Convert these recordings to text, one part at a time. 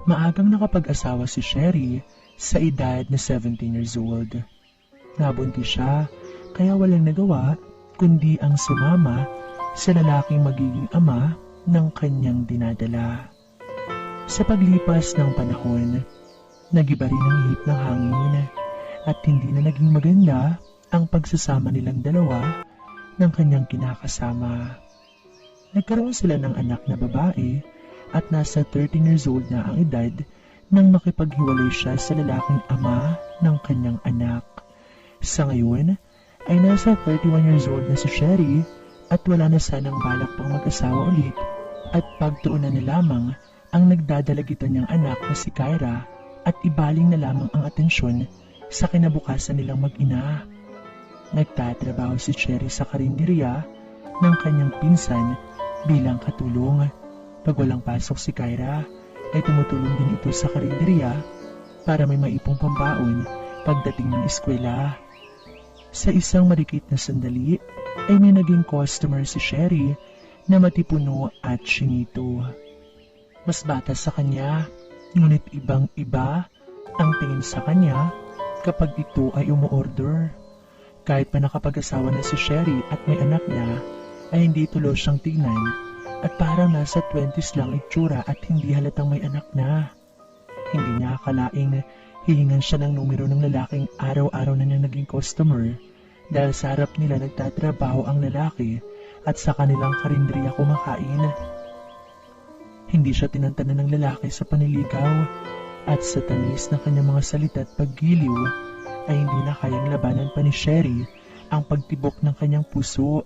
Maagang nakapag-asawa si Sherry sa edad na 17 years old. Nabuntis siya kaya walang nagawa kundi ang sumama sa lalaking magiging ama ng kanyang dinadala. Sa paglipas ng panahon, nagiba rin ang ihip ng hangin at hindi na naging maganda ang pagsasama nilang dalawa ng kanyang kinakasama. Nagkaroon sila ng anak na babae at nasa 13 years old na ang edad nang makipaghiwalay siya sa lalaking ama ng kanyang anak. Sa ngayon ay nasa 31 years old na si Sherry at wala na sanang balak pang mag-asawa ulit at pagtuunan na lamang ang nagdadalagitan niyang anak na si Kyra at ibaling na lamang ang atensyon sa kinabukasan nilang mag-ina. Nagtatrabaho si Sherry sa karinderya ng kanyang pinsan bilang katulong. Pag walang pasok si Kyra, ay tumutulong din ito sa karinderya para may maipong pambaon pagdating ng eskwela. Sa isang marikit na sandali, ay may naging customer si Sherry na matipuno at singito. Mas bata sa kanya, ngunit ibang-iba ang tingin sa kanya kapag ito ay umuorder. Kahit pa nakapag-asawa na si Sherry at may anak na, ay hindi tulos siyang tingnan at parang nasa 20s lang itsura at hindi halatang may anak na. Hindi niya akalaing hihingan siya ng numero ng lalaking araw-araw na niya naging customer dahil sa harap nila nagtatrabaho ang lalaki at sa kanilang karinderya kumakain. Hindi siya tinantanan ng lalaki sa paniligaw at sa tamis ng kanyang mga salita at paggiliw ay hindi na kayang labanan pa ni Sherry ang pagtibok ng kanyang puso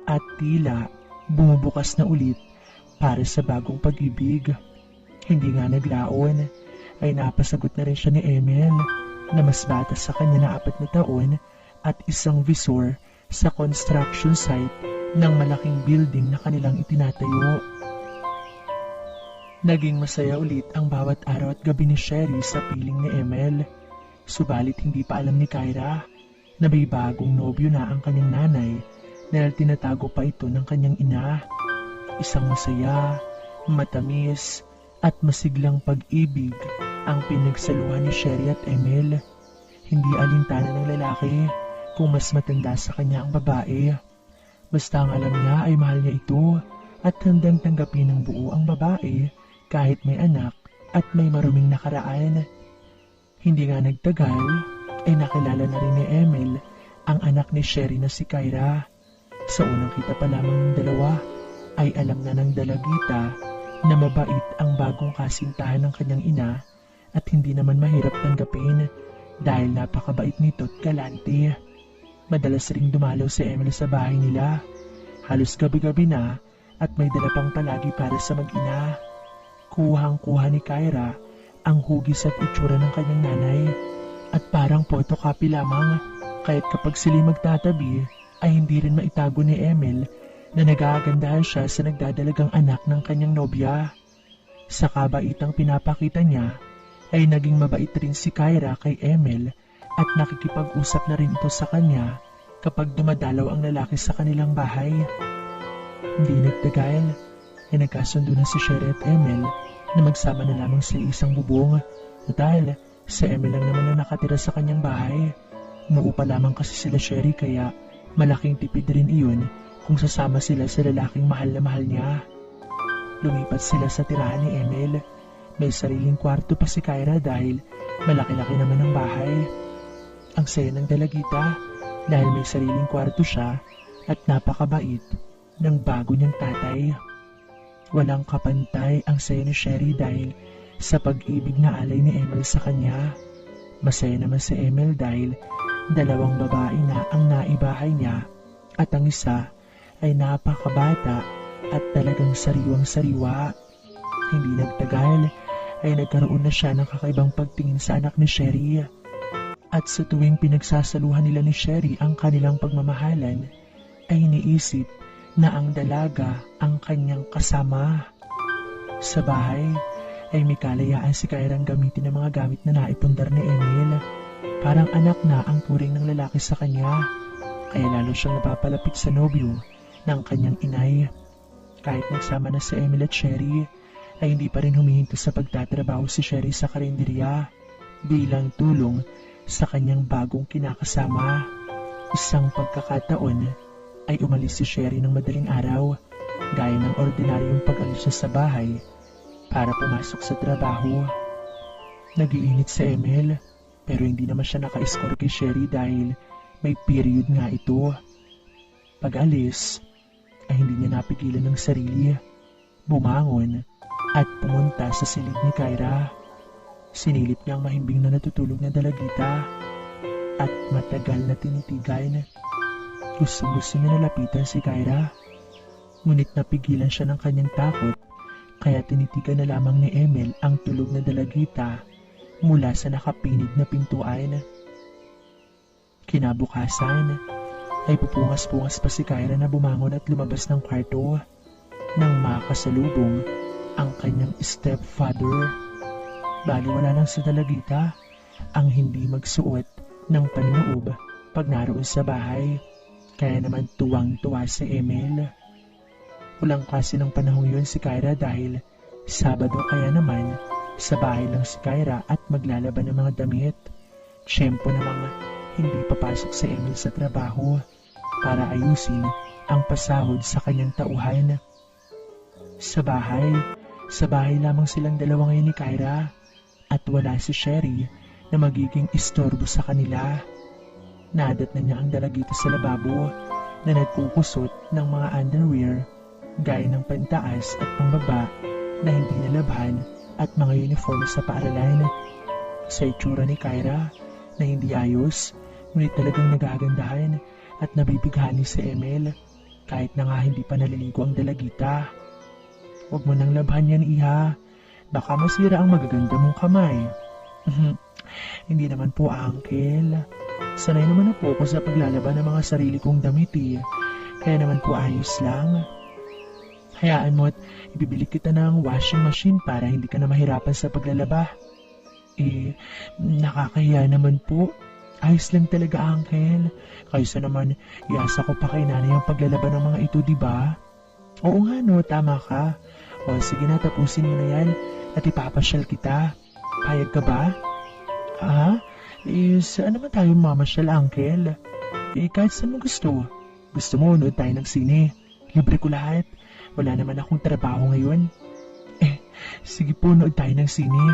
at tila bumubukas na ulit para sa bagong pag-ibig. Hindi nga naglaon ay napasagot na rin siya ni Emil na mas bata sa kanya na 4 na taon at isang visor sa construction site ng malaking building na kanilang itinatayo. Naging masaya ulit ang bawat araw at gabi ni Sherry sa piling ni Emil. Subalit hindi pa alam ni Kyra na may bagong nobyo na ang kanyang nanay dahil tinatago pa ito ng kanyang ina. Isang masaya, matamis at masiglang pag-ibig ang pinagsaluhan ni Sherry at Emil. Hindi alintana ng lalaki kung mas matanda sa kanya ang babae. Basta ang alam niya ay mahal niya ito at handang tanggapin ng buo ang babae kahit may anak at may maruming nakaraan. Hindi nga nagtagal ay nakilala na rin ni Emil ang anak ni Sherry na si Kyra. Sa unang kita pa lamang ng dalawa ay alam na ng dalagita na mabait ang bagong kasintahan ng kanyang ina at hindi naman mahirap tanggapin dahil napakabait nito at galante. Madalas ring dumalaw si Emil sa bahay nila. Halos gabi-gabi na at may dala pang palagi para sa mag-ina. Kuhang-kuha ni Kyra ang hugis at itsura ng kanyang nanay at parang photocopy lamang kahit kapag sila magtatabi ay hindi rin maitago ni Emil na nag-aagandahan siya sa nagdadalagang anak ng kanyang nobya. Sa kabaitang pinapakita niya ay naging mabait rin si Kyra kay Emil at nakikipag-usap na rin ito sa kanya kapag dumadalaw ang lalaki sa kanilang bahay. Hindi nagtagal ay nagkasundo na si Sherry at Emil na magsama na lamang sa isang bubong dahil si Emil lang naman na nakatira sa kanyang bahay. Umuupa lamang kasi sila Sherry kaya malaking tipid rin iyon kung sasama sila sa lalaking mahal na mahal niya. Lumipat sila sa tirahan ni Emil. May sariling kwarto pa si Kyra dahil malaki-laki naman ang bahay. Ang saya ng dalagita dahil may sariling kwarto siya at napakabait ng bago niyang tatay. Walang kapantay ang saya ni Sherry dahil sa pag-ibig na alay ni Emil sa kanya. Masaya naman si Emil dahil 2 babae na ang naibahay niya at ang isa ay napakabata at talagang sariwang-sariwa. Hindi nagtagal ay nagkaroon na siya ng kakaibang pagtingin sa anak ni Sherry. At sa tuwing pinagsasaluhan nila ni Sherry ang kanilang pagmamahalan ay iniisip na ang dalaga ang kanyang kasama. Sa bahay ay may kalayaan si Kyrang gamitin ng mga gamit na naipundar ni Emil. Parang anak na ang turing ng lalaki sa kanya, kaya lalo siyang napapalapit sa nobyo ng kanyang inay. Kahit nagsama na si Emil at Sherry, ay hindi pa rin humihinto sa pagtatrabaho si Sherry sa karinderya bilang tulong sa kanyang bagong kinakasama. Isang pagkakataon ay umalis si Sherry ng madaling araw gaya ng ordinaryong pag-alis niya sa bahay para pumasok sa trabaho. Nag-iinit sa Emil pero hindi naman siya naka-escort kay Sherry dahil may period nga ito. Pag-alis ay hindi niya napigilan ng sarili. Bumangon at pumunta sa silid ni Kyra. Sinilip niya ang mahimbing na natutulog na dalagita at matagal na tinitigan. Gusto niya nalapitan si Kyra. Ngunit napigilan siya ng kanyang takot kaya tinitigan na lamang ni Emil ang tulog na dalagita mula sa nakapinig na pintuan. Kinabukasan ay pupungas-pungas pa si Kyra na bumangon at lumabas ng kwarto nang makasalubong ang kanyang stepfather. Bali wala lang sa dalagita ang hindi magsuot ng panloob pag naroon sa bahay. Kaya naman tuwang-tuwa si Emil. Walang klase ng panahon yun si Kyra dahil Sabado kaya naman sa bahay lang si Kyra at maglalaban ng mga damit. Tiyempo namang hindi papasok si Emil sa trabaho para ayusin ang pasahod sa kanyang tauhan. Sa bahay lamang silang dalawa ngayon ni Kyra at wala si Sherry na magiging istorbo sa kanila. Nadat na niya ang dalagita sa lababo na nagkukusot ng mga underwear gaya ng pantaas at pambaba na hindi nalabhan at mga uniform sa paaralan. Sa itsura ni Kyra na hindi ayos, ngunit talagang nagagandahan at nabibighani si Emil kahit na nga hindi pa naliligo ang dalagita. Huwag mo nang labhan yan, iha. Baka masira ang magaganda mong kamay. Hindi naman po, Uncle. Sanay naman na po ako sa paglalaban ng mga sarili kong damit eh. Kaya naman po ayos lang. Hayaan mo at ibibili kita ng washing machine para hindi ka na mahirapan sa paglalaba. Nakakahiya naman po. Ayos lang talaga, Uncle. Kaysa naman iasa ko pa kay nanay ang paglalaban ng mga ito, diba? Oo nga no, tama ka. O sige na, tapusin mo na yan at ipapasyal kita. Payag ka ba? Saan naman tayo mamasyal, Uncle? Kahit saan mo gusto. Gusto mo, nood tayo ng sine. Libre ko lahat. Wala naman akong trabaho ngayon. Sige po, nood tayo ng sine.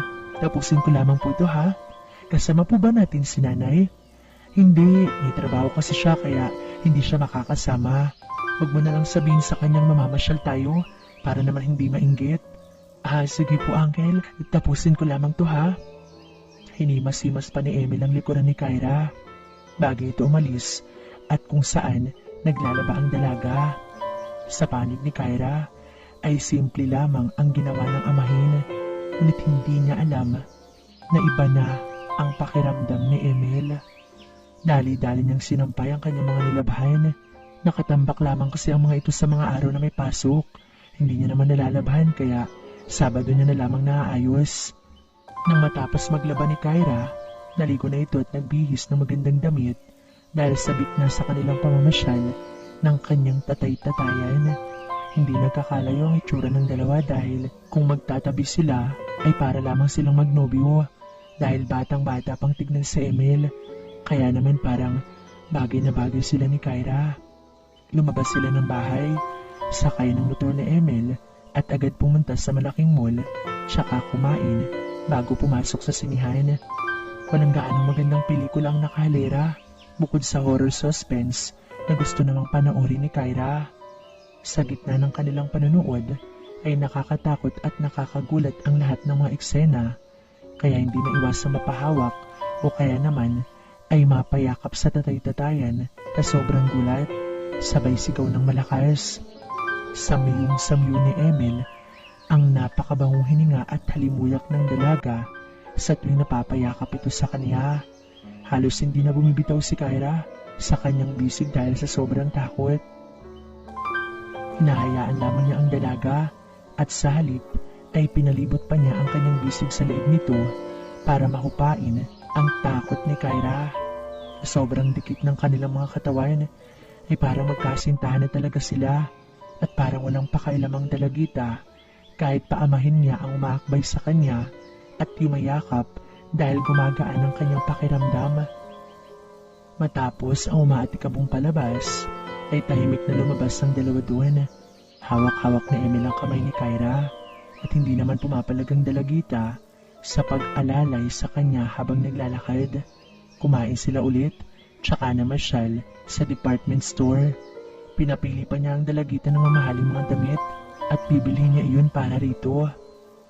Tapusin ko lamang po ito, ha? Kasama po ba natin si nanay? Hindi, may trabaho kasi siya kaya hindi siya makakasama. Huwag mo na lang sabihin sa kanyang mamamasyal tayo para naman hindi mainggit. Sige po, Uncle. Tapusin ko lamang to, ha? Hinimas-himas pa ni Emil ang likuran ni Kyra. Bagay ito umalis at kung saan naglalaba ang dalaga. Sa panig ni Kyra ay simple lamang ang ginawa ng amahin, ngunit hindi niya alam na iba na ang pakiramdam ni Emil. Dali-dali niyang sinampay ang kanyang mga nilabhan. Nakatambak lamang kasi ang mga ito sa mga araw na may pasok. Hindi niya naman nalalabhan kaya Sabado niya na lamang naaayos. Nang matapos maglaba ni Kyra, naligo na ito at nagbihis ng magandang damit dahil sabik na sa kanilang pamamasyal ng kanyang tatay-tatayan. Hindi nagkakalayo ang itsura ng dalawa dahil kung magtatabi sila ay para lamang silang magnobyo dahil batang-bata pang tignan si Emil. Kaya naman parang bagay na bagay sila ni Kyra. Lumabas sila ng bahay, sakay ng motor ni Emil at agad pumunta sa malaking mall tsaka kumain bago pumasok sa sinihan. Walang gaanong magandang pelikula ang nakahalera bukod sa horror suspense na gusto namang panoorin ni Kyra. Sa gitna ng kanilang panonood ay nakakatakot at nakakagulat ang lahat ng mga eksena kaya hindi maiwasang mapahawak o kaya naman ay mapayakap sa tatay-tatayan na sobrang gulat. Sabay sigaw ng malakas. Samyong-samyo ni Emil ang napakabangong hininga at halimuyak ng dalaga sa tuwing napapayakap ito sa kanya. Halos hindi na bumibitaw si Kyra sa kanyang bisig dahil sa sobrang takot. Hinahayaan lamang niya ang dalaga at sa halip ay pinalibot pa niya ang kanyang bisig sa leeg nito para mahupain ang takot ni Kyra. Sobrang dikit ng kanilang mga katawan ay parang magkasintahan na talaga sila at parang walang pakailamang dalagita kahit paamahin niya ang umaakbay sa kanya at yumayakap dahil gumagaan ang kanyang pakiramdam. Matapos ang umaatikabong palabas, ay tahimik na lumabas ang dalawa doon. Hawak-hawak na Emil ang kamay ni Kyra at hindi naman pumapalag ang dalagita sa pag-alalay sa kanya habang naglalakad. Kumain sila ulit, tsaka namasyal sa department store. Pinapili pa niya ang dalagita ng mamahaling mga damit at bibili niya iyon para rito.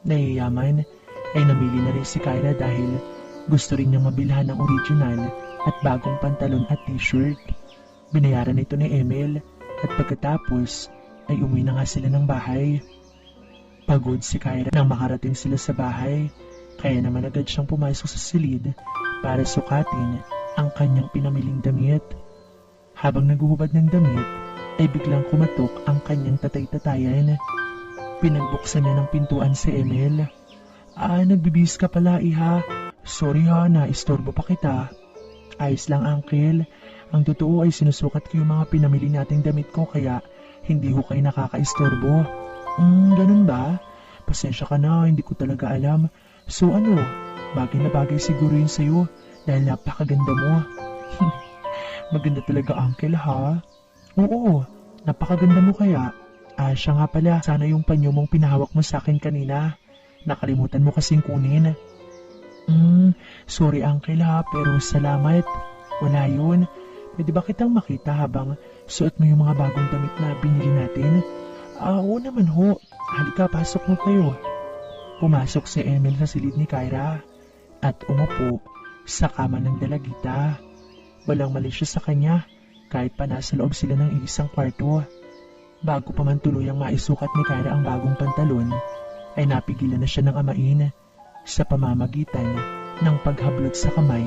Nayayaman ay namili na rin si Kyra dahil gusto rin niyang mabilhan ng original at bagong pantalon at t-shirt. Binayaran ito ni Emil at pagkatapos ay umuwi na nga sila ng bahay. Pagod si Kyra nang makarating sila sa bahay, kaya naman agad siyang pumasok sa silid para sukatin ang kanyang pinamiling damit. Habang naghuhubad ng damit, ay biglang kumatok ang kanyang tatay-tatayan. Pinagbuksan niya ng pintuan si Emil. Nagbibihis ka pala, iha. Sorry ha, naistorbo pa kita. Ayos lang, uncle. Ang totoo ay sinusukat ko yung mga pinamili nating damit ko kaya hindi ko kayo nakakaistorbo. Ganun ba? Pasensya ka na, hindi ko talaga alam. So ano, bagay na bagay siguro yun sa'yo dahil napakaganda mo. Maganda talaga, uncle, ha? Oo, napakaganda mo kaya. Siya nga pala, sana yung panyo mong pinahawak mo sa akin kanina. Nakalimutan mo kasing kunin. Sorry uncle ha, pero salamat. Wala yun. Pwede ba kitang makita habang suot mo yung mga bagong damit na binili natin? Oo naman ho. Halika, pasok mo kayo. Pumasok si Emil sa silid ni Kyra at umupo sa kama ng dalagita. Walang mali siya sa kanya kahit pa nasa loob sila ng isang kwarto. Bago pa man tuluyang maisukat ni Kyra ang bagong pantalon, ay napigilan na siya ng amain sa pamamagitan ng paghablot sa kamay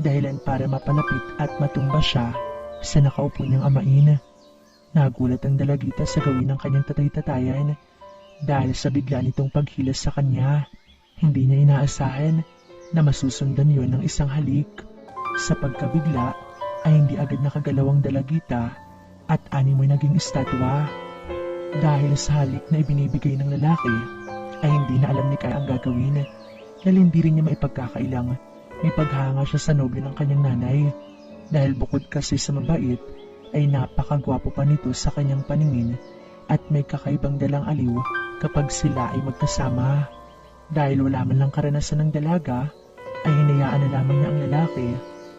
dahilan para mapalapit at matumba siya sa nakaupo niyang amain. Nagulat ang dalagita sa gawin ng kanyang tatay-tatayan dahil sa bigla nitong paghilas sa kanya. Hindi niya inaasahan na masusundan yon ng isang halik. Sa pagkabigla ay hindi agad nakagalaw ang dalagita at animoy naging estatwa. Dahil sa halik na ibinibigay ng lalaki ay hindi na alam ni Kyra ang gagawin dahil hindi rin niya maipagkakailang may paghanga siya sa nobyo ng kanyang nanay dahil bukod kasi sa mabait ay napakagwapo pa nito sa kanyang paningin at may kakaibang dalang aliw kapag sila ay magkasama. Dahil wala man lang karanasan ng dalaga ay hinayaan na lamang niya ang lalaki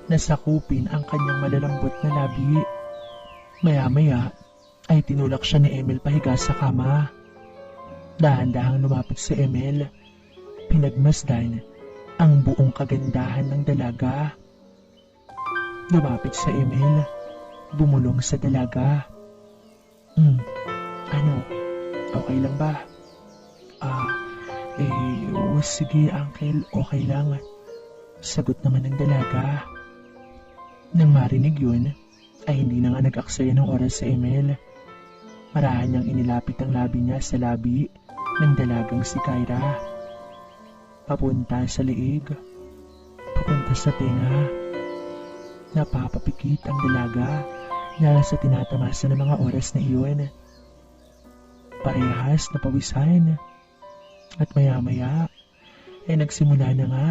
na sakupin ang kanyang malalambot na labi. Maya-maya ay tinulak siya ni Emil pahiga sa kama. Dahan-dahang lumapit si Emil. Pinagmasdan ang buong kagandahan ng dalaga. Lumapit si Emil. Bumulong sa dalaga. Ano? Okay lang ba? Sige uncle, okay lang. Sagot naman ng dalaga. Nang marinig yun, ay hindi na nga nag-aksaya ng oras sa Emil. Marahan niyang inilapit ang labi niya sa labi ng dalagang si Kyra. Papunta sa liig, papunta sa tenga. Napapapikit ang dalaga dahil sa tinatamasa ng mga oras na iyon. Parehas na pawisan at maya-maya ay nagsimula na nga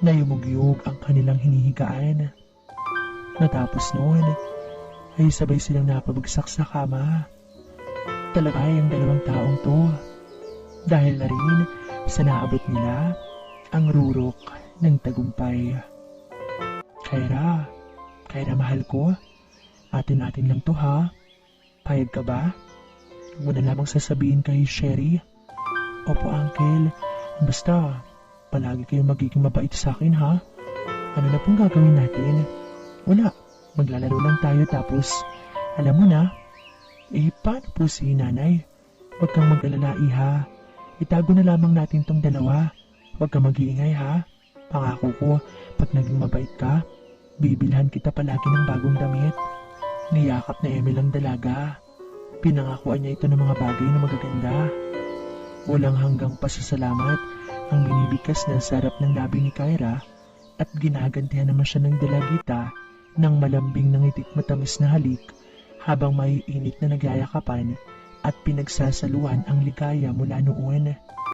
na yumugyug ang kanilang hinihigaan. Natapos noon ay sabay silang napabagsak sa kama. Talakay ang dalawang taong to dahil na rin sa naabot nila ang rurok ng tagumpay. Kyra, mahal ko, atin-atin lang to ha. Payag ka ba? Huwag mo na lamang sasabihin kay Sherry. Opo uncle, basta palagi kayong magiging mabait sa akin ha. Ano na pong gagawin natin? Wala, maglalaro lang tayo tapos alam mo na. Paano po si nanay? Huwag kang mag-alala iha. Itago na lamang natin tong dalawa. Huwag kang mag-iingay ha. Pangako ko, pag naging mabait ka, bibilhan kita palagi ng bagong damit. Niyakap na Emil ang dalaga. Pinangakuan niya ito ng mga bagay na magaganda. Walang hanggang pasasalamat ang binibigkas ng sarap ng labi ni Kyra at ginagantihan naman siya ng dalagita ng malambing ng itik matamis na halik habang maiinit na nagyayakapan at pinagsasaluhan ang ligaya mula noon.